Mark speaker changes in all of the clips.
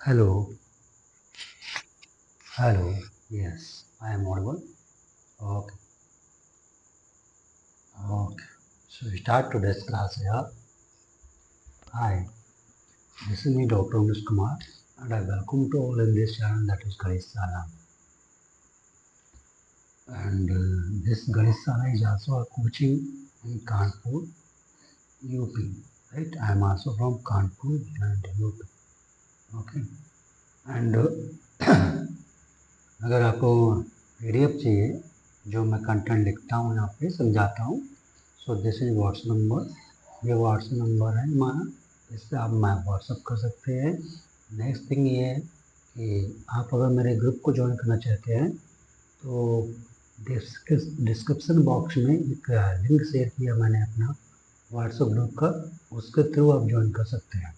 Speaker 1: Hello, hello. Yes, I am audible. Okay, okay. So we start today's class here. Hi, this is me, Dr. Umesh Kumar, and I welcome to all in this channel that is Ganeshala. And this Ganeshala is also a coaching in Kanpur, UP. Right? I am also from Kanpur and UP. Okay. And अगर आपको PDF चाहिए जो मैं content लिखता हूँ यहाँ पे समझाता हूँ सो दिस इज व्हाट्सएप नंबर ये व्हाट्सएप नंबर है हमारा इस पर आप मैं व्हाट्सएप कर सकते हैं। नेक्स्ट थिंग ये है कि आप अगर मेरे ग्रुप को ज्वाइन करना चाहते हैं तो डिस्क्रिप्शन बॉक्स में एक लिंक शेयर किया मैंने अपना व्हाट्सएप ग्रुप का उसके थ्रू आप ज्वाइन कर सकते हैं।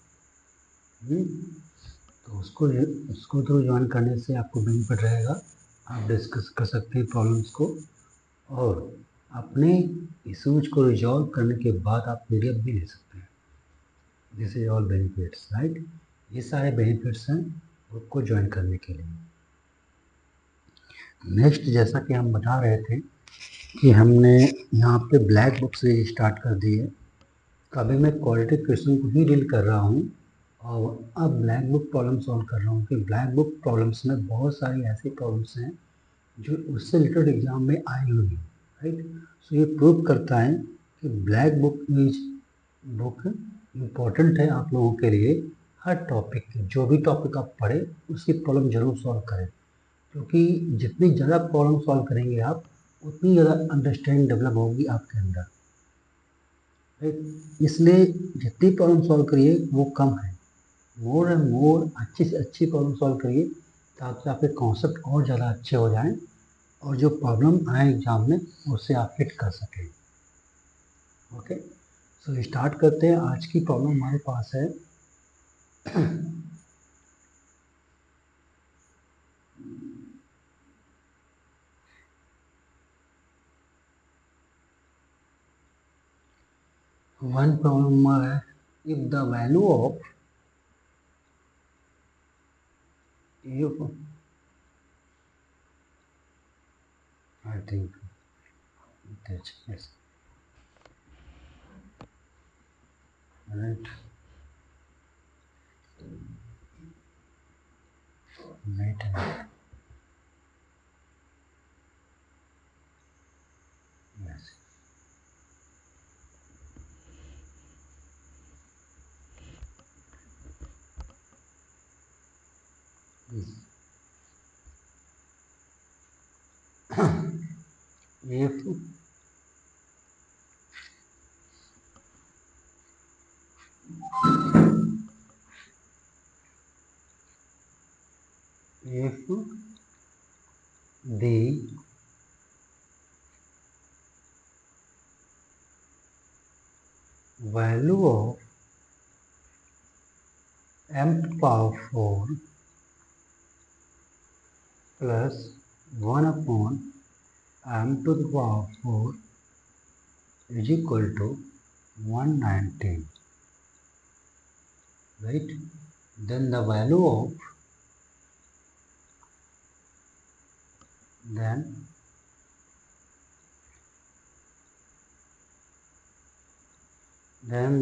Speaker 1: तो उसको थ्रू ज्वाइन करने से आपको बेनिफिट रहेगा। आप डिस्कस कर सकते हैं प्रॉब्लम्स को और अपने इश्यूज को रिजॉल्व करने के बाद आप पीडीएफ भी ले सकते हैं। This is all benefits right. ये सारे बेनिफिट्स हैं ग्रुप को ज्वाइन करने के लिए। नेक्स्ट जैसा कि हम बता रहे थे कि हमने यहाँ पे ब्लैक बुक से स्टार्ट कर दी है। तो अभी मैं क्वालिटी क्वेश्चन को ही डील कर रहा हूँ और अब ब्लैक बुक प्रॉब्लम सॉल्व कर रहा हूँ कि ब्लैक बुक प्रॉब्लम्स में बहुत सारी ऐसी प्रॉब्लम्स हैं जो उससे रिलेटेड एग्जाम में आई हुई है। राइट। सो ये प्रूव करता है कि ब्लैक बुक इम्पोर्टेंट है आप लोगों के लिए। हर टॉपिक के जो भी टॉपिक आप पढ़े उसकी प्रॉब्लम जरूर सॉल्व करें क्योंकि जितनी ज़्यादा प्रॉब्लम सॉल्व करेंगे आप उतनी ज़्यादा अंडरस्टैंडिंग डेवलप होगी आपके अंदर। राइट। इसलिए जितनी प्रॉब्लम सॉल्व करिए वो कम है। मोर एंड मोर अच्छी से अच्छी प्रॉब्लम सॉल्व करिए ताकि आपके कॉन्सेप्ट और ज़्यादा अच्छे हो जाएं और जो प्रॉब्लम आए एग्जाम में उससे आप फिट कर सकें। ओके। सो स्टार्ट करते हैं। आज की प्रॉब्लम हमारे पास है 1 प्रॉब्लम है if the value of if I think yes right right yes if the value of m to the power 4 plus 1 upon m to the power 4 is equal to 119, right? Then the value of then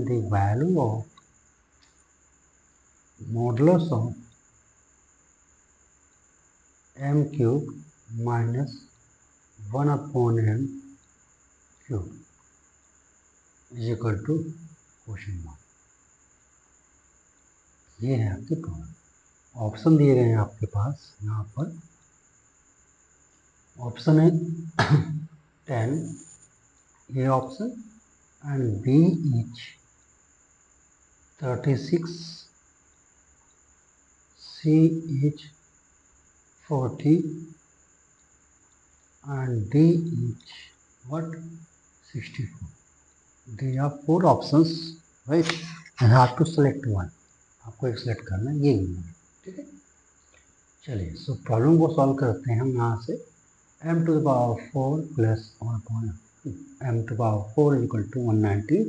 Speaker 1: the value of modulus of m cube minus 1 upon m cube is equal to question mark. ये है आपकी problem. Option दिए गए हैं आपके पास यहाँ पर। Option है 10 A option and B each 36 C each 40 and D each what 64. These are 4 options, right? And have to select one. आपको एक सेलेक्ट करना है ये गिवन है। ठीक है। चलिए सो प्रॉब्लम को सॉल्व करते हैं हम यहाँ से। m to the power 4 plus 1 upon m to the power 4 is equal to 190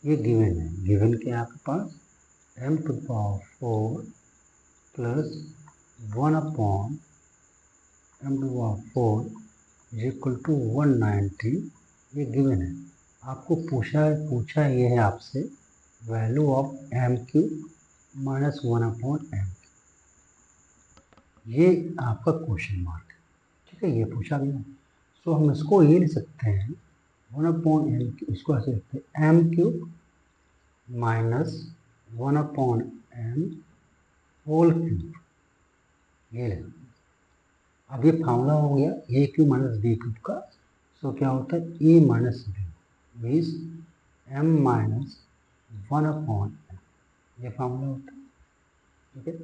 Speaker 1: ये गिवन है। गिवन क्या है आपके पास m to the power 4 plus 1/m⁴ is equal to 190, ये गिवन है। आपको पूछा ये है आपसे value of m³ minus 1/m, ये आपका क्वेश्चन मार्क है, ठीक है, ये पूछा गया। सो हम इसको ये लिख सकते हैं 1/m, इसको ऐसे लिखते हैं m³ माइनस 1/m⁴, ये ले। अब ये फार्मूला हो गया a³ माइनस b³ का। सो क्या होता है a minus b means m minus 1/m, ये फार्मूला होता है, ठीक है।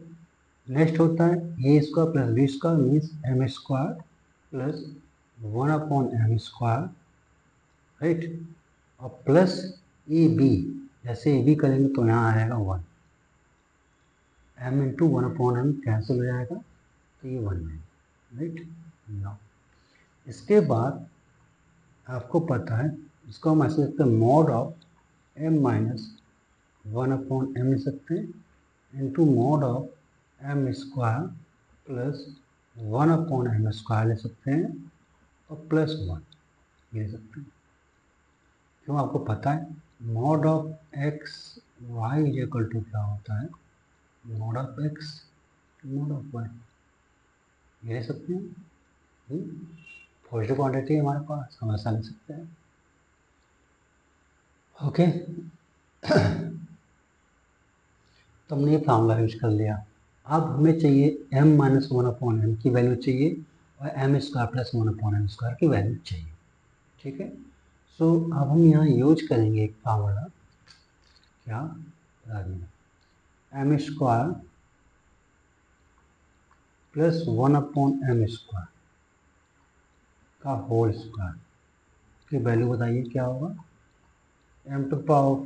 Speaker 1: नेक्स्ट होता है a² plus b² means m² plus 1/m², right, और प्लस ab, जैसे ab करेंगे तो यहाँ आएगा 1, m इंटू 1/m कैंसिल हो जाएगा तो ये 1 है, राइट। नाउ इसके बाद आपको पता है इसको हम ऐसे लिखते हैं mod of m minus 1/m लिख सकते हैं into mod of m² plus 1/m² ले सकते हैं और प्लस 1 ये ले सकते हैं। क्यों, आपको पता है mod of x y is equal to क्या होता है mod of x mod of y, ये ले सकते हैं। फर्स्ट क्वांटिटी है हमारे पास, हम ऐसा ले सकते हैं, ओके। तो हमने ये फार्मूला यूज कर लिया। अब हमें चाहिए m माइनस 1/m की वैल्यू चाहिए और m² प्लस 1/m² की वैल्यू चाहिए, ठीक है। सो अब हम यहाँ यूज करेंगे एक फार्मूला, क्या m² प्लस 1/m² का होल स्क्वायर की वैल्यू बताइए क्या होगा, m⁴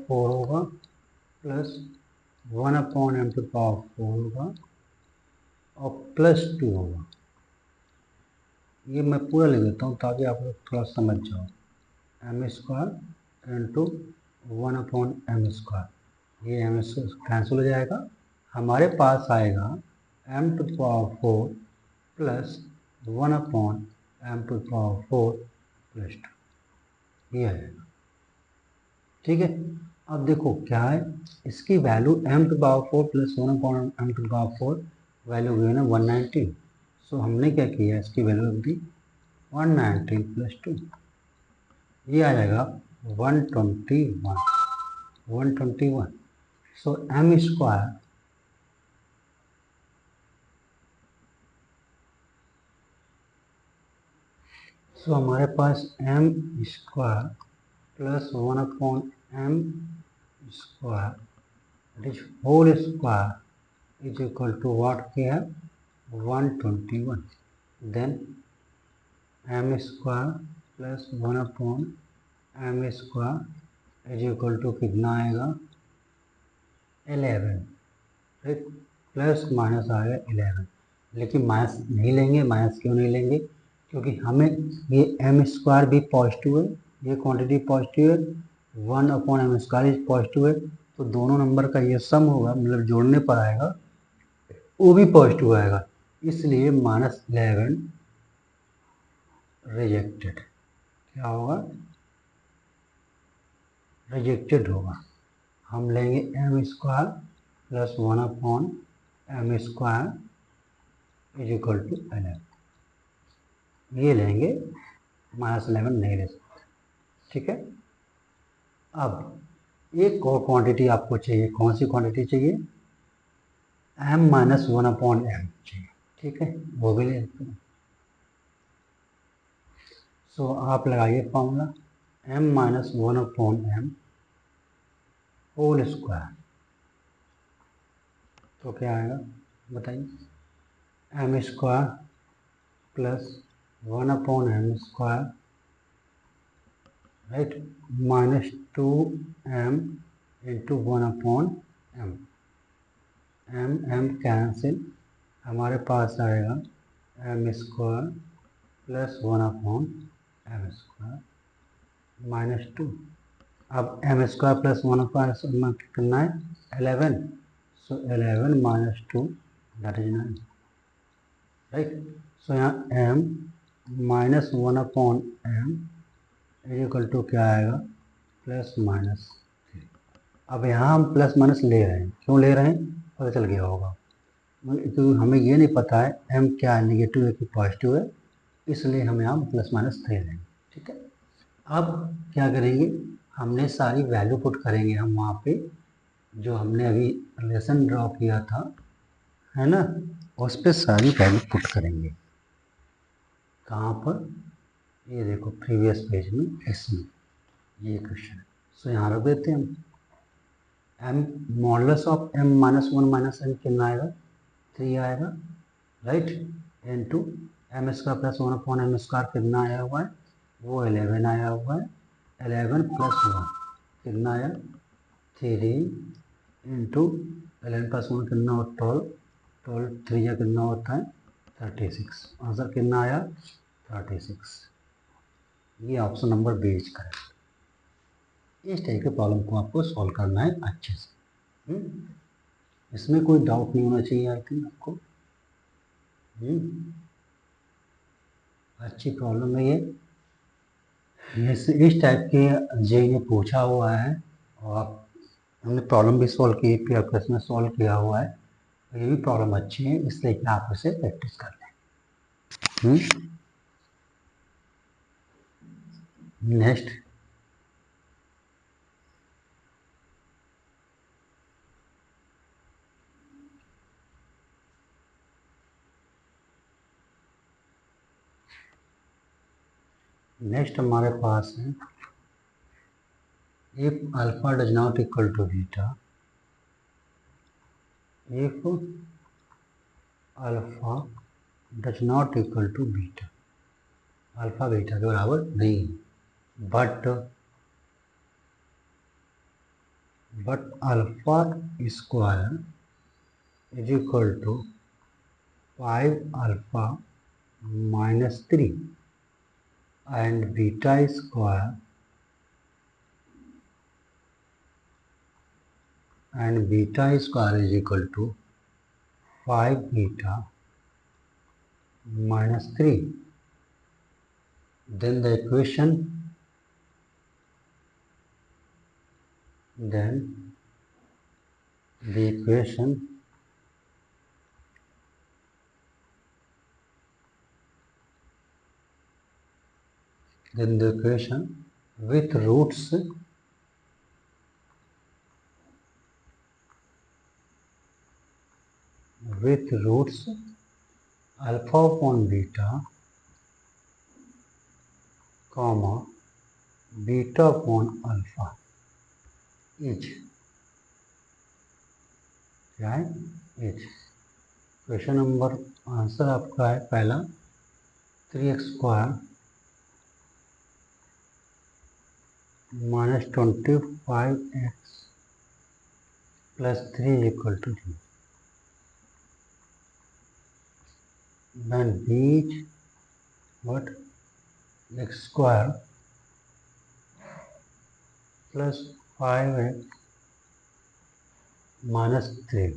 Speaker 1: होगा प्लस 1/m⁴ होगा और प्लस 2 होगा। ये मैं पूरा लिख देता हूँ ताकि आप लोग थोड़ा समझ जाओ, m² इंटू 1/m², ये m कैंसिल हो जाएगा, हमारे पास आएगा m⁴ प्लस 1/m⁴ प्लस 2, ये आएगा, ठीक है। अब देखो क्या है, इसकी value m⁴ plus 1/m⁴ value given है 190। सो हमने क्या किया, इसकी वैल्यू रख दी 190 प्लस 2, ये आ जाएगा 121। सो m², सो हमारे पास m² plus 1/m² whole square is equal to what किया है 121। Then m² plus 1/m² is equal to कितना आएगा 11, राइट, प्लस माइनस आएगा 11, लेकिन माइनस नहीं लेंगे। माइनस क्यों नहीं लेंगे, क्योंकि हमें ये m² भी पॉजिटिव है, ये क्वांटिटी पॉजिटिव है, 1/m² पॉजिटिव है, तो दोनों नंबर का ये सम होगा, मतलब जोड़ने पर आएगा वो भी पॉजिटिव आएगा, इसलिए -11 रिजेक्टेड, क्या होगा रिजेक्टेड होगा। हम लेंगे m² plus 1/m² is equal to 11, ये लेंगे, -11 नहीं ले सकते, ठीक है। अब एक और क्वांटिटी आपको चाहिए, कौन सी क्वांटिटी चाहिए, m माइनस 1/m चाहिए, ठीक है, वो भी ले सकते हैं। सो आप लगाइए formula m minus 1/m whole square, तो क्या आएगा बताइए, m² plus 1/m², right, -2m into 1/m, m cancel, हमारे पास आएगा m² प्लस 1/m² -2। अब m² प्लस 1/m कितना है 11, सो 11 -2 दैट इज 9, राइट। सो यहाँ m -1/m is equal to क्या आएगा, +-3। अब यहाँ हम प्लस माइनस ले रहे हैं, क्यों ले रहे हैं पता चल गया होगा, तो हमें ये नहीं पता है m क्या है, नेगेटिव है कि पॉजिटिव है, इसलिए हम यहाँ +-3 लेंगे, ठीक है। अब क्या करेंगे, हमने सारी वैल्यू पुट करेंगे हम वहाँ पे जो हमने अभी रिलेशन ड्रॉ किया था, है ना, उस पर सारी वैल्यू पुट करेंगे। कहाँ पर, ये देखो प्रीवियस पेज में, इसमें ये क्वेश्चन है। सो यहाँ रख देते हैं हम, m modulus of m -1 - m कितना आएगा, 3 आएगा, राइट, इनटू m² + 1/m² कितना आया हुआ है, वो 11 आया हुआ है, 11 + 1 कितना आया, 3 इंटू 11 + 1 कितना होता, 12, 12 3 या कितना होता है 36, आंसर कितना आया 36। ये option number B is correct. इस टाइप के प्रॉब्लम को आपको सॉल्व करना है अच्छे से, इसमें कोई डाउट नहीं होना चाहिए, आई थिंक आपको। अच्छी प्रॉब्लम है ये, इस टाइप के जे ने पूछा हुआ है, और हमने प्रॉब्लम भी सॉल्व की, पेयर क्वेश्चन में सॉल्व किया हुआ है, ये भी प्रॉब्लम अच्छी है, इसलिए कि आप इसे प्रैक्टिस कर लें। नेक्स्ट, हमारे पास है, if alpha does not equal to beta, if alpha does not equal to beta, alpha beta के बराबर नहीं, but alpha square is equal to 5α - 3 and beta square is equal to 5β - 3, then the equation with roots alpha upon beta, comma beta upon alpha is क्या है, is. Question number, answer आपका है पहला 3x² - 25x + 3 equal to 0. Then b is what, x² + 5x - 3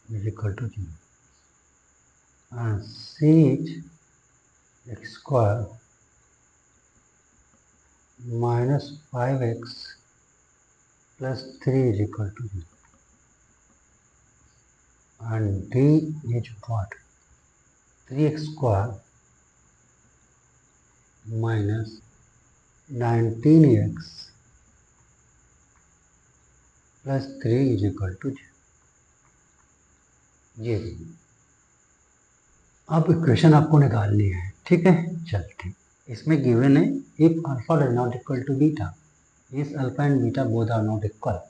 Speaker 1: is equal to 0. And c is x² - 5x + 3 is equal to 0. And d is what, 3x² - 19x + 3 is equal to 0. ये अब equation आपको निकालनी है, ठीक है। चलते, इसमें given है if alpha does not equal to beta, इस alpha and beta both are not equal,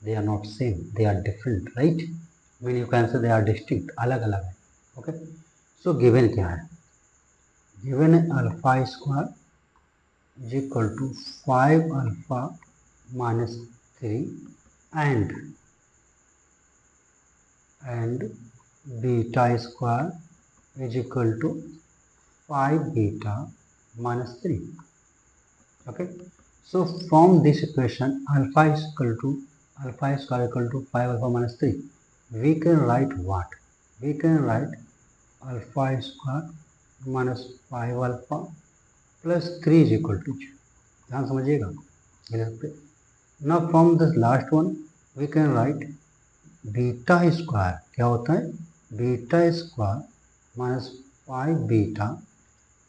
Speaker 1: they are not same, they are different, right, mean you can say they are distinct, अलग अलग है, ओके। सो गिवन क्या है, given है alpha square is equal to 5α - 3 and beta square is equal to 5β - 3. Okay, so from this equation alpha square equal to 5α - 3, we can write what? We can write alpha square minus 5 alpha plus 3 is equal to 0. ध्यान समझिएगा इधर पे. Now from this last one we can write beta square. क्या होता है? Beta square minus 5 beta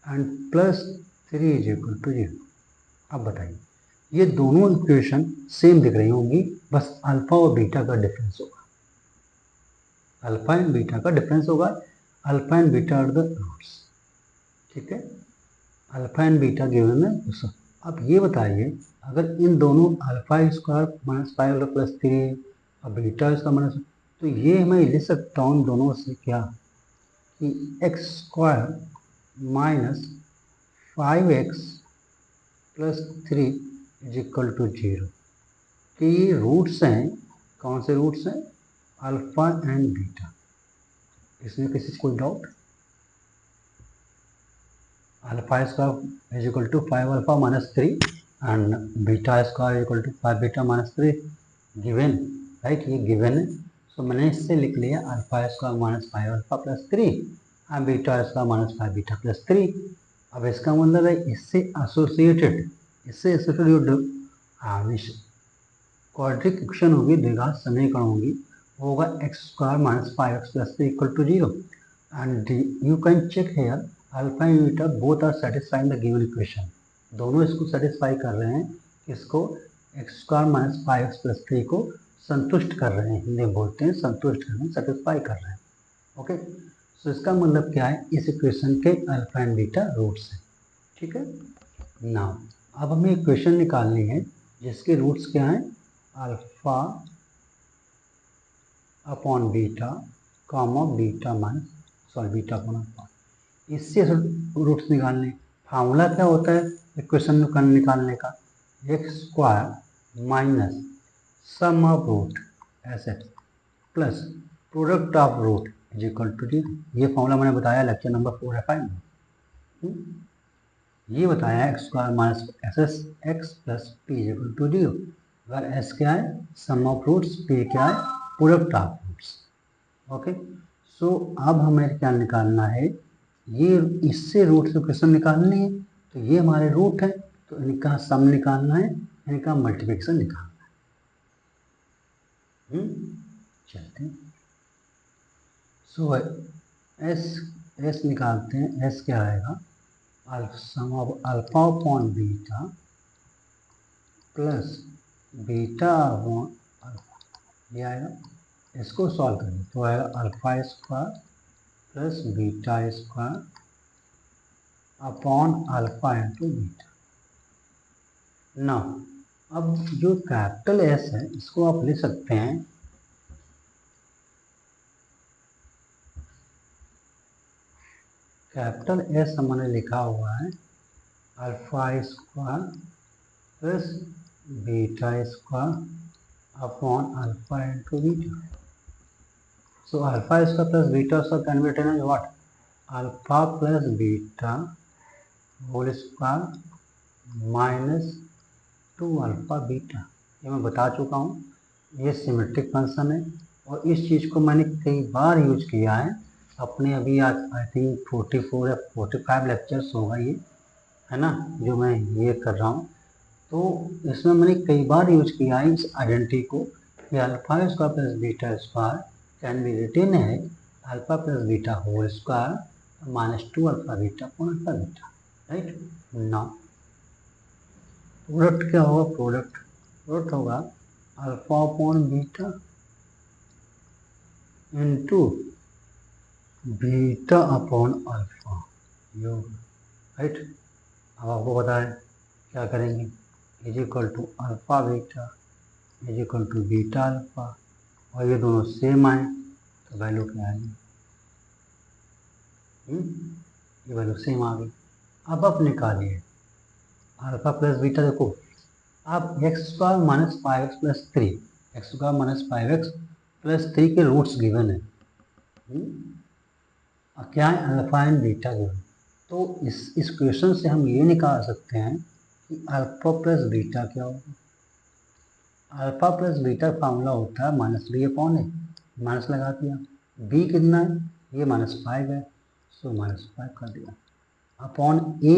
Speaker 1: and plus 3 is equal to 0. अब बताइए, ये दोनों इक्वेशन सेम दिख रही होंगी, बस अल्फा और बीटा का डिफरेंस होगा. अल्फा एंड बीटा का डिफरेंस होगा. Alpha and beta are the roots. ठीक है, अल्फा एंड बीटा गिवन है. अब ये बताइए, अगर इन दोनों अल्फा स्क्वायर माइनस 5 प्लस 3 और बीटा स्क्वायर माइनस, तो ये मैं लिख सकता हूँ दोनों से क्या कि x square minus 5x plus 3 is equal to 0. कि ये रूट्स हैं. कौन से रूट्स हैं? Alpha and beta. इसमें किसी कोई doubt? Alpha square is equal to 5 alpha minus 3 and beta square is equal to 5 beta minus 3. Given, right, ये गिवन है. सो मैंने इससे लिख लिया alpha square minus 5 alpha plus 3 and beta square minus 5 beta plus 3. अब इसका मतलब है इससे एसोसिएटेड जो क्वाड्रेटिक इक्वेशन होगी, द्विघात समीकरण होगी, वो होगा x square minus 5x plus 3 equal to 0. And you can check here alpha and beta both are satisfying the given equation. दोनों इसको सेटिस्फाई कर रहे हैं. इसको x square minus 5x plus 3 को संतुष्ट कर रहे हैं. हिंदी बोलते हैं संतुष्ट कर रहे हैं, सेटिस्फाई कर रहे हैं. ओके, सो इसका मतलब क्या है? इस इक्वेशन के अल्फा एंड बीटा रूट्स हैं. ठीक है. नाउ अब हमें इक्वेशन निकालनी है जिसके रूट्स क्या हैं? Alpha upon beta comma beta minus beta upon alpha. इससे रूट्स निकालने. फार्मूला क्या होता है इक्वेशन निकालने का? X square minus sum of root S x plus product of root is equal to 0. ये फॉर्मूला मैंने बताया लेक्चर नंबर 4 या 5 में. ये बताया x square minus S S x plus P is equal to 0. अगर एस क्या है? सम ऑफ रूट्स. पी क्या है? Product of roots. Okay, so अब हमें क्या निकालना है? ये इससे रूट से क्वेश्चन निकालनी है. तो ये हमारे रूट है, तो इनका सम निकालना है, इनका मल्टीप्लिकेशन निकालना है. चलते हैं. सो एस निकालते हैं. एस क्या आएगा? Sum of alpha upon beta plus beta upon alpha. ये आएगा. इसको सॉल्व करें तो आएगा alpha square plus beta square upon alpha into beta. ना अब जो कैपिटल एस है इसको आप लिख सकते हैं कैपिटल एस हमने लिखा हुआ है alpha square plus beta square upon alpha into beta. So alpha square plus beta square can be written as what? Alpha plus beta whole square minus 2 alpha beta. ये मैं बता चुका हूँ. ये सिमेट्रिक फंक्शन है और इस चीज़ को मैंने कई बार यूज किया है अपने. अभी आज आई थिंक 44 या 45 लेक्चर्स होगा ये, है ना, जो मैं ये कर रहा हूँ. तो इसमें मैंने कई बार यूज किया है इस आइडेंटिटी को कि alpha square plus beta square can be written है alpha plus beta whole square minus 2 alpha beta upon alpha beta. Right. Now product क्या होगा? प्रोडक्ट होगा alpha upon beta into beta upon alpha योग. Right. अब आपको पता है क्या करेंगे? Is equal to alpha beta is equal to beta alpha, और ये दोनों सेम आए तो वैल्यू क्या आएगी? ये वैल्यू सेम आ गई. अब आप निकालिए अल्फा प्लस बीटा. देखो आप x square minus 5x plus 3, x square minus 5x plus 3 के रूट्स गिवन है. क्या है? Alpha and beta given. तो इस क्वेश्चन से हम ये निकाल सकते हैं कि अल्फा प्लस बीटा क्या होगा? अल्फा प्लस बीटा फार्मूला होता है माइनस बी अपॉन ए. माइनस लगा दिया। बी कितना है, ये -5 है, सो -5 कर दिया अपॉन ए,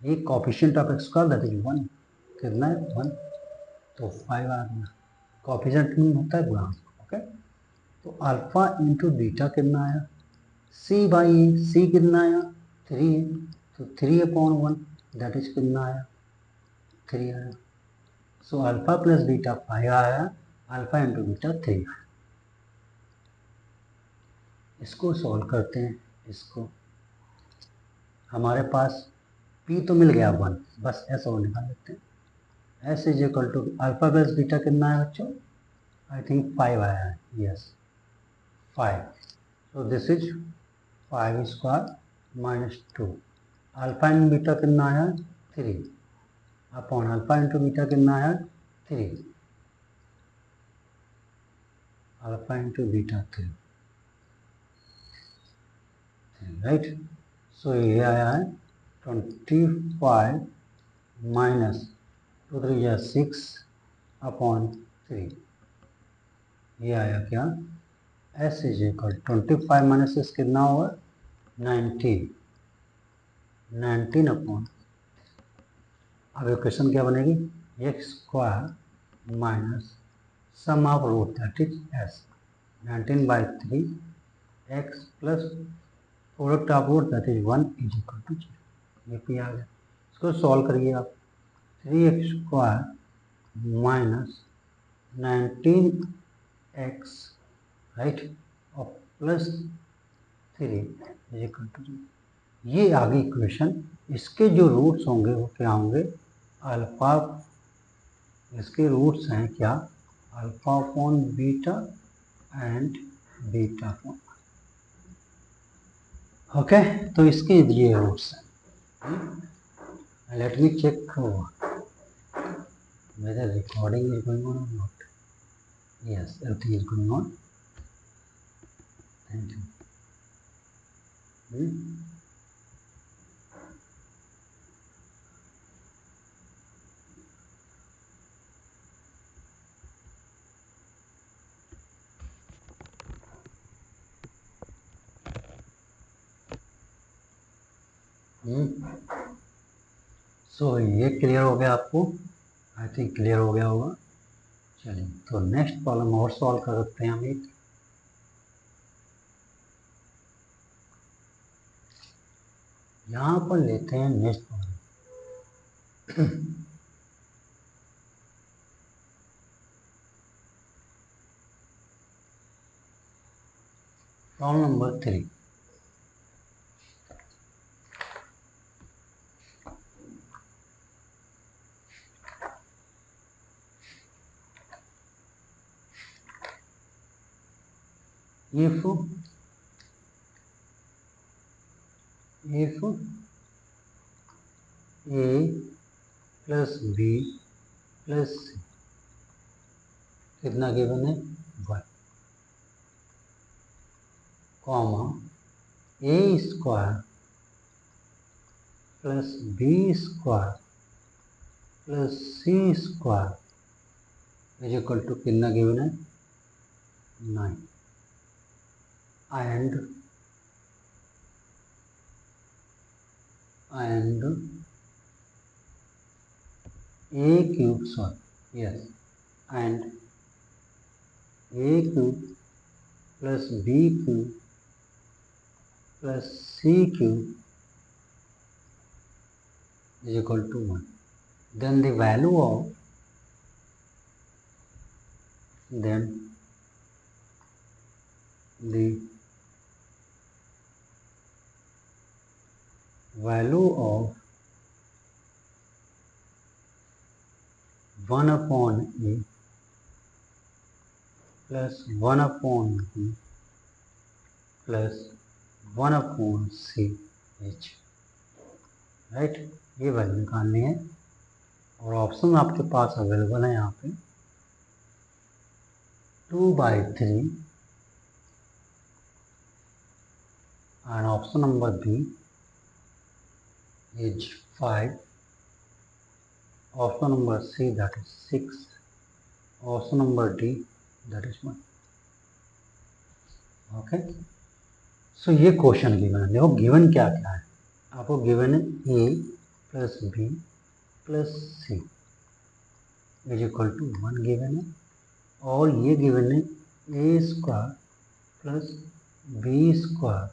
Speaker 1: ये coefficient of x square that is 1, कितना है 1, तो 5 आ गया। कोफिशिएंट मीन होता है गुणांक, ओके। तो अल्फा इंटू बीटा कितना आया, सी बाई ए, सी कितना आया 3 है, तो 3/1 दैट इज कितना आया 3 आया। सो अल्फा प्लस बीटा 5 आया, अल्फा इंटू बीटा 3 आया। इसको सॉल्व करते हैं। इसको हमारे पास P तो मिल गया 1, बस S और निकाल लेते हैं। S is equal to alpha plus beta कितना है बच्चों, आई थिंक 5 आया है, yes 5, so this is 5 square minus 2, alpha into beta कितना आया 3 अपॉन अल्फा इंटू बीटा कितना आया 3, अल्फा इंटू बीटा 3, राइट। सो ये आया है 25 माइनस 2 3 या 6 अपॉन 3, ये आया क्या, S is equal 25 minus S कितना होगा 19 अपॉन, अब इक्वेशन क्या बनेगी, x square minus sum of root that is S, 19/3 x plus product of root that is 1 is equal to 0, ये पी आ गया। इसको सॉल्व करिए आप, 3x square minus 19x right और प्लस 3 इज इक्वल टू 0, ये आगे इक्वेशन। इसके जो रूट्स होंगे वो क्या होंगे, अल्फा, इसके रूट्स हैं क्या, alpha upon beta and beta upon, okay. तो इसके ये रूट्स हैं। Let me check whether recording is going on or not. Yes, everything is going on. Thank you. सो ये क्लियर हो गया आपको, आई थिंक क्लियर हो गया होगा। चलिए तो नेक्स्ट प्रॉब्लम और सॉल्व कर सकते हैं हम एक, यहाँ पर लेते हैं next problem. Problem number 3, if a plus B plus C कितना गिवन है 1, comma A square plus B square plus C square is equal to कितना गिवन है 9, and a cube, sorry, yes, and a cube plus b cube plus c cube is equal to 1. Then the value of of 1 upon a plus 1 upon b plus 1 upon c h, right. ये value निकालनी है और option आपके पास available है यहाँ पे 2/3 and option number B is 5, option number C that is 6, option number D that is 1. Okay, सो ये question given है। देखो गिवन क्या क्या है, आपको गिवन है A plus B plus C is equal to 1 given है, और ये गिवन है A square plus B square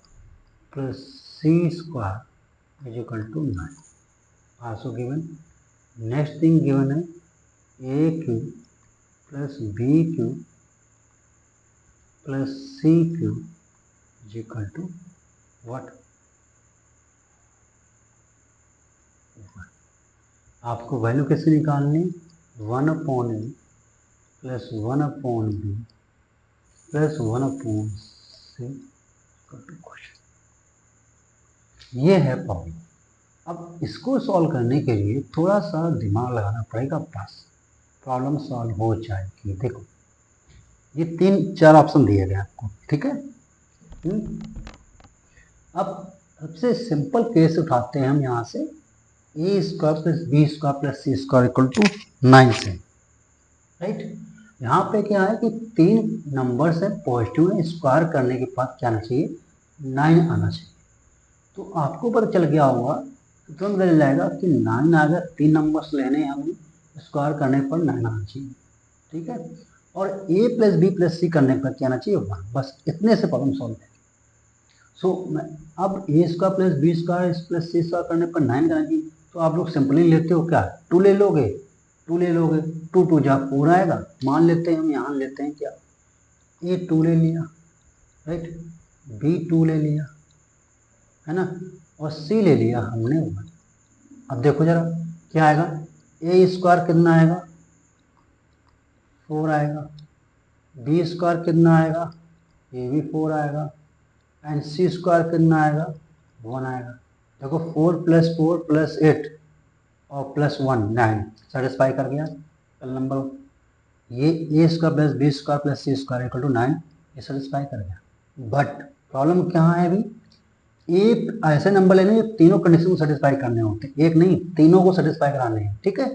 Speaker 1: plus C square is equal to 9 also given. Next thing given है A cube plus B cube plus C cube is equal to what, आपको value कैसे निकालनी, 1 upon A plus 1 upon B plus 1 upon C question, ये है problem. अब इसको solve करने के लिए थोड़ा सा दिमाग लगाना पड़ेगा, बस प्रॉब्लम सॉल्व हो जाएगी। देखो ये 3-4 ऑप्शन दिए गए आपको, ठीक है। अब सबसे सिंपल केस उठाते हैं हम यहाँ से, A square plus B square plus C square equal to 9 से, राइट। यहाँ पे क्या है कि 3 नंबर से पॉजिटिव है, स्क्वायर करने के बाद क्या आना चाहिए, 9 आना चाहिए। तो आपको पता चल गया होगा, तो तुरंत मिल जाएगा कि 9 आ गया, 3 नंबर्स लेने हैं हमें, स्क्वायर करने पर 9 आना चाहिए, ठीक है। और ए प्लस बी प्लस सी करने पर क्या आना चाहिए, 1, बस इतने से प्रॉब्लम सॉल्व है। सो अब A square plus B square plus C square करने पर 9 करना चाहिए, तो आप लोग सिंपली लेते हो क्या, 2 ले लोगे, 2 ले लोगे, 2 2 जा 4 आएगा। मान लेते हैं हम यहाँ लेते हैं क्या, ए 2 ले लिया, राइट, बी 2 ले लिया, है ना, और सी ले लिया हमने 1। अब देखो जरा क्या आएगा, ए स्क्वायर कितना आएगा, 4 आएगा, बी स्क्वायर कितना आएगा, ये भी 4 आएगा, एंड सी स्क्वायर कितना आएगा, 1 आएगा। देखो 4 प्लस 4 प्लस 8 और प्लस 1 9 सेटिस्फाई कर गया पहला नंबर। ये A square plus B square plus C square equal to 9, ये सेटिस्फाई कर गया। बट प्रॉब्लम कहाँ है अभी, एक ऐसे नंबर लेने जो तीनों कंडीशन को सेटिस्फाई करने होते हैं, एक नहीं तीनों को सेटिस्फाई कराने हैं, ठीक है।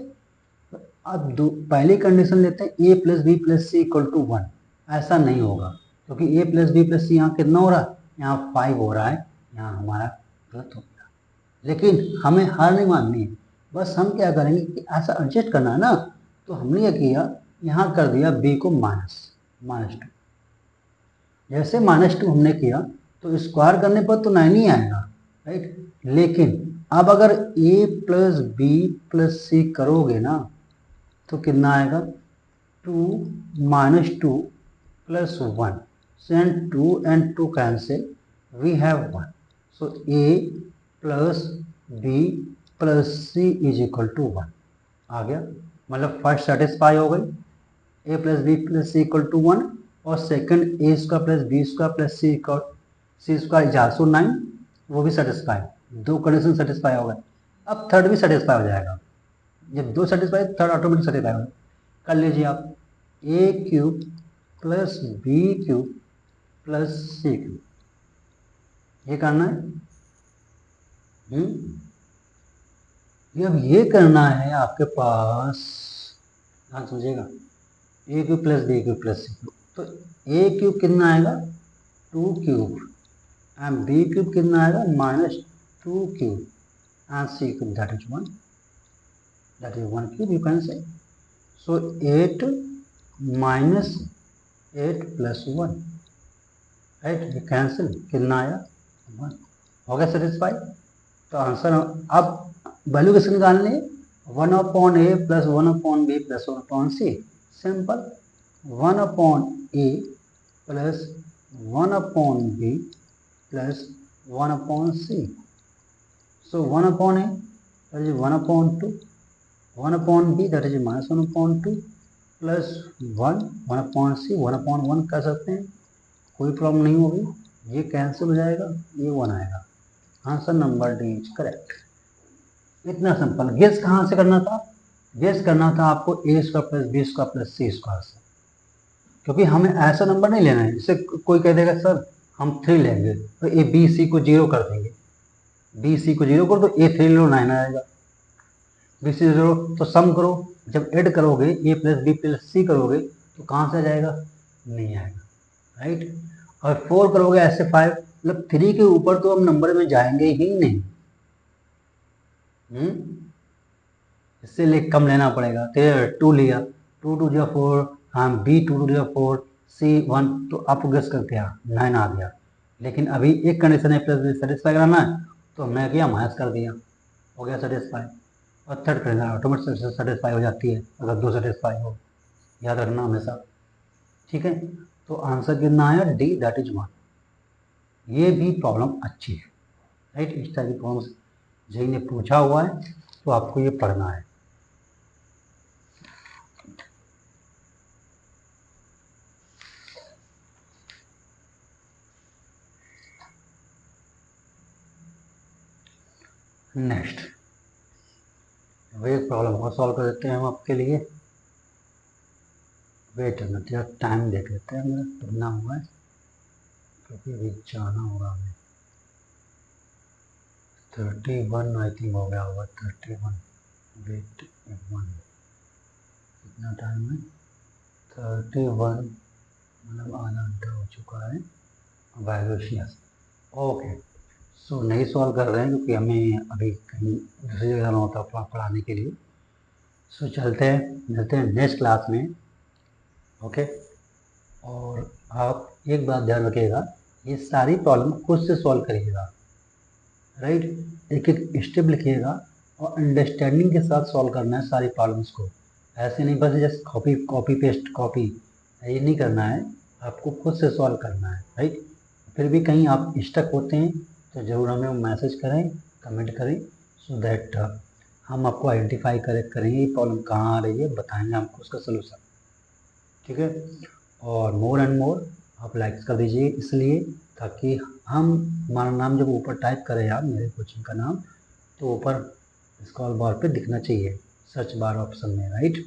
Speaker 1: अब पहली कंडीशन लेते हैं A plus B plus C equal to 1, ऐसा नहीं होगा क्योंकि A plus B plus C यहाँ कितना हो रहा है, यहाँ 5 हो रहा है, यहाँ हमारा गलत हो गया। लेकिन हमें हार नहीं माननी है, बस हम क्या करेंगे कि ऐसा एडजस्ट करना है ना, तो हमने ये किया, यहाँ कर दिया बी को -2। जैसे -2 हमने किया तो स्क्वायर करने पर तो 9 ही आएगा, राइट। लेकिन अब अगर A plus B plus C करोगे ना तो कितना आएगा, 2 -2 plus 1, and 2 and 2 cancel, we have 1। So A plus B plus C is equal to 1 आ गया, मतलब फर्स्ट सेटिस्फाई हो गई, A plus B plus C equal to 1, और second A square plus B square plus C square is also 9, वो भी satisfy, 2 condition satisfy हो गए। अब थर्ड भी सेटिस्फाई हो जाएगा, जब 2 सेटिस्फाई थर्ड ऑटोमेटिक सेटिस्फाई हो। कर लीजिए आप, A cube plus B cube plus C cube, ये करना है। अब ये करना है आपके पास, ध्यान समझिएगा, A cube plus B cube plus C cube, तो ए क्यूब कितना आएगा, 2 क्यूब, एंड बी क्यूब कितना आएगा, -2 cube, and C cube that is 1, that is 1 cube you can say. So 8 minus 8 plus 1, right, ये कैंसिल, कितना आया, 1 हो गया सेटिस्फाई। तो आंसर अब वैल्यू किसकी निकालनी है, 1 upon A plus 1 upon B plus 1 upon C, simple, 1 upon A plus 1 upon B plus 1 upon C. So 1 upon A that is 1 upon 2, 1 upon b that is -1 upon 2 plus 1 upon C 1 upon 1 कर सकते हैं, कोई problem नहीं होगी, ये cancel हो जाएगा, ये 1 आएगा। Answer number D is correct. इतना सिंपल। गेस कहाँ से करना था, गेस करना था आपको A square plus B square plus C square से, क्योंकि हमें ऐसा नंबर नहीं लेना है जिससे कोई कह देगा सर हम 3 लेंगे तो ए बी सी को 0 कर देंगे, बी सी को 0 करो तो ए 3 लो 9 आएगा, बी सी 0 तो सम करो, जब ऐड करोगे ए प्लस बी प्लस सी करोगे तो कहाँ से आ जाएगा, नहीं आएगा, राइट। और 4 करोगे ऐसे 5, मतलब 3 के ऊपर तो हम नंबर में जाएंगे ही नहीं। इससे कम लेना पड़ेगा। तो 2 लिया, 2 2 जा 4, हाँ बी 2 2 जा 4, सी 1, तो आप गेस करके 9 आ गया। लेकिन अभी एक कंडीशन है प्लस बी सेटिस्फाई कराना है, तो हमने किया माइनस कर दिया, हो गया सेटिस्फाई। और थर्ड कंडीशन ऑटोमेटिक सेटिस्फाई हो जाती है अगर 2 सेटिस्फाई हो, याद रखना हमेशा। ठीक है, तो आंसर कितना आया, डी, दैट इज 1। ये भी प्रॉब्लम अच्छी है, राइट। इस टाइप की प्रॉब्लम जेई ने पूछा हुआ है, तो आपको ये पढ़ना है। नेक्स्ट, अब एक प्रॉब्लम और सॉल्व कर देते हैं हम आपके लिए। वेट करना, टाइम देख लेते हैं, मेरा पढ़ना हुआ है क्योंकि अभी जाना होगा हमें। 31 आई थिंक हो गया होगा, 31। वेट 1, कितना टाइम है, 31, मतलब आधा घंटा हो चुका है। Valuation, okay. सो नहीं सॉल्व कर रहे हैं क्योंकि हमें अभी कहीं दूसरी जगह जाना होता है पढ़ाने के लिए। सो चलते हैं, मिलते हैं नेक्स्ट क्लास में। ओके, और आप एक बात ध्यान रखिएगा, ये सारी प्रॉब्लम खुद से सॉल्व करिएगा, राइट। एक एक स्टेप लिखिएगा और अंडरस्टैंडिंग के साथ सॉल्व करना है सारी प्रॉब्लम्स को। ऐसे नहीं बस just copy copy paste copy, ये नहीं करना है, आपको खुद से सॉल्व करना है, राइट। फिर भी कहीं आप स्टक होते हैं तो ज़रूर हमें मैसेज करें, कमेंट करें, सो दैट हम आपको आइडेंटिफाई करेंगे ये प्रॉब्लम कहाँ आ रही है, बताएंगे आपको उसका सोल्यूशन। ठीक है, और मोर एंड मोर आप लाइक्स कर दीजिए, इसलिए ताकि हम, हमारा नाम जब ऊपर टाइप करें आप मेरे कोचिंग का नाम, तो ऊपर स्क्रॉल बार पे दिखना चाहिए, सर्च बार ऑप्शन में, राइट।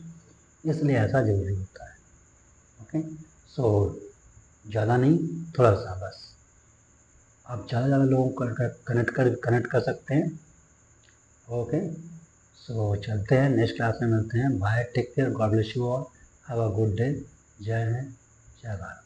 Speaker 1: इसलिए ऐसा जरूरी होता है। ओके, सो ज़्यादा नहीं, थोड़ा सा बस, आप ज़्यादा लोगों को कनेक्ट कर सकते हैं। ओके, सो चलते हैं, नेक्स्ट क्लास में मिलते हैं। Bye, take care, God bless you all, have a good day. जय हिंद, जय भारत।